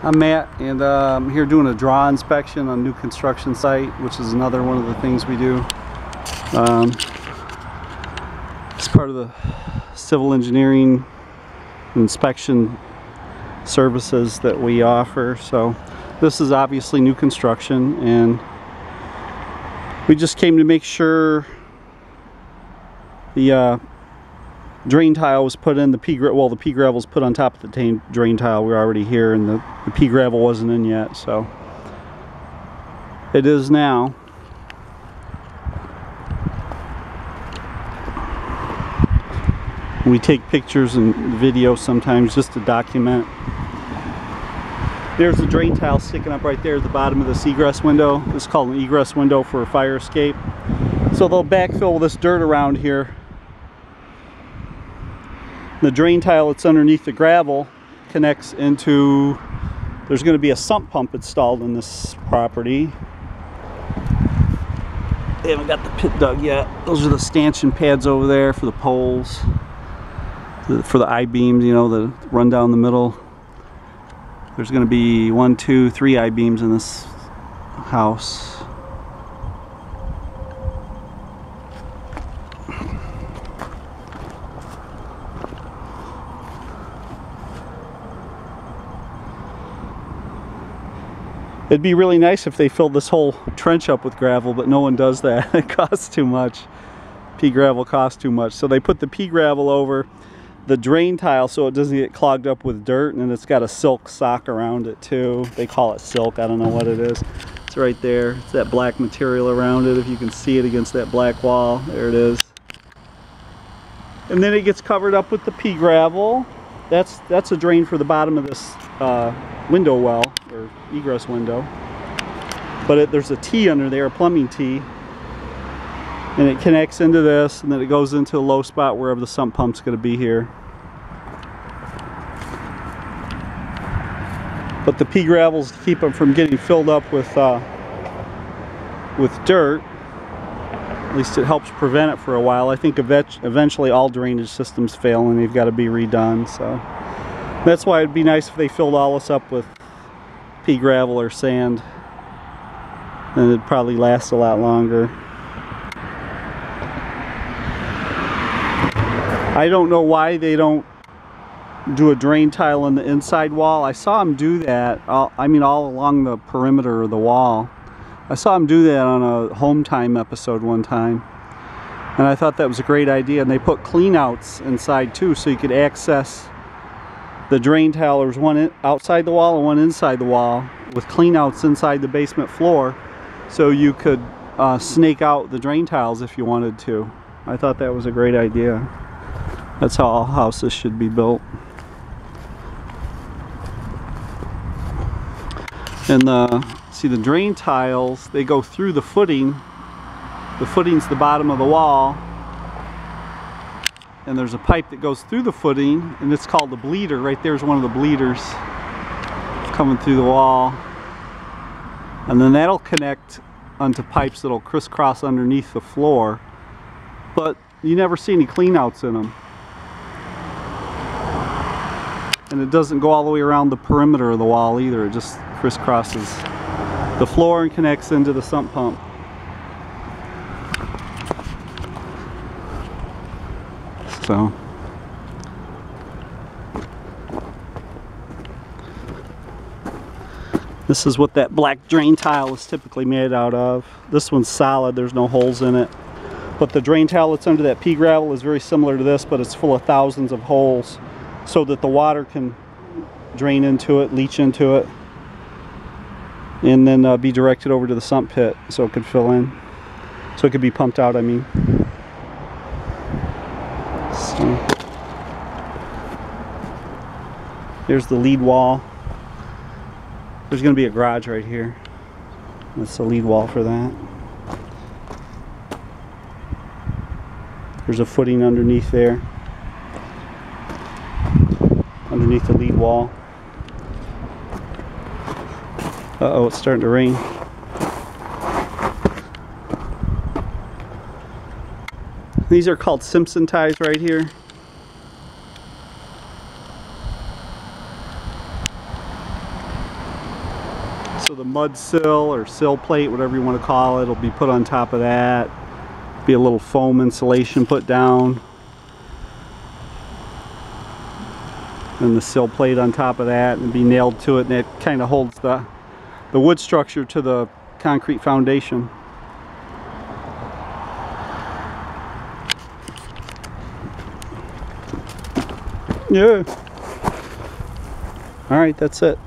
I'm Matt, and I'm here doing a draw inspection on a new construction site, which is another one of the things we do. It's part of the civil engineering inspection services that we offer. So this is obviously new construction, and we just came to make sure the drain tile was put in. The pea gravel was put on top of the drain tile. We're already here, and the pea gravel wasn't in yet, so it is now. We take pictures and video sometimes just to document. There's the drain tile sticking up right there at the bottom of this egress window. This is called an egress window for a fire escape. So they'll backfill this dirt around here. The drain tile that's underneath the gravel connects into, there's going to be a sump pump installed in this property. They haven't got the pit dug yet. Those are the stanchion pads over there for the poles, for the I-beams, you know, that run down the middle. There's going to be 1, 2, 3 I-beams in this house. It'd be really nice if they filled this whole trench up with gravel, but no one does that. It costs too much. Pea gravel costs too much. So they put the pea gravel over the drain tile so it doesn't get clogged up with dirt, and it's got a silk sock around it too. They call it silk, I don't know what it is. It's right there. It's that black material around it, if you can see it against that black wall. There it is. And then it gets covered up with the pea gravel. That's a drain for the bottom of this window well, or egress window. But there's a T under there, a plumbing T, and it connects into this, and then it goes into a low spot wherever the sump pump's going to be here. But the pea gravels to keep them from getting filled up with dirt. At least it helps prevent it for a while. I think eventually all drainage systems fail and they've got to be redone. So that's why it'd be nice if they filled all this up with pea gravel or sand, and it'd probably last a lot longer. I don't know why they don't do a drain tile in the inside wall. I saw them do that, all along the perimeter of the wall. I saw them do that on a Home Time episode one time, and I thought that was a great idea. And they put cleanouts inside too, so you could access the drain tile. There's one outside the wall and one inside the wall, with cleanouts inside the basement floor, so you could snake out the drain tiles if you wanted to. I thought that was a great idea. That's how all houses should be built. And see, the drain tiles, they go through the footing. The footing's the bottom of the wall, and there's a pipe that goes through the footing, and it's called the bleeder. Right there's one of the bleeders coming through the wall, and then that'll connect onto pipes that'll crisscross underneath the floor, but you never see any cleanouts in them. And it doesn't go all the way around the perimeter of the wall either. It just crisscrosses the floor and connects into the sump pump. So this is what that black drain tile is typically made out of. This one's solid, there's no holes in it. But the drain tile that's under that pea gravel is very similar to this, but it's full of thousands of holes, so that the water can drain into it, leach into it, and then be directed over to the sump pit so it could fill in. So it could be pumped out, I mean. So here's the lead wall. There's going to be a garage right here. That's the lead wall for that. There's a footing underneath there, underneath the lead wall. Uh-oh, it's starting to rain. These are called Simpson ties right here. So the mud sill or sill plate, whatever you want to call it, will be put on top of that. Be a little foam insulation put down. And the sill plate on top of that, and be nailed to it, and it kind of holds the wood structure to the concrete foundation. Yeah. All right, that's it.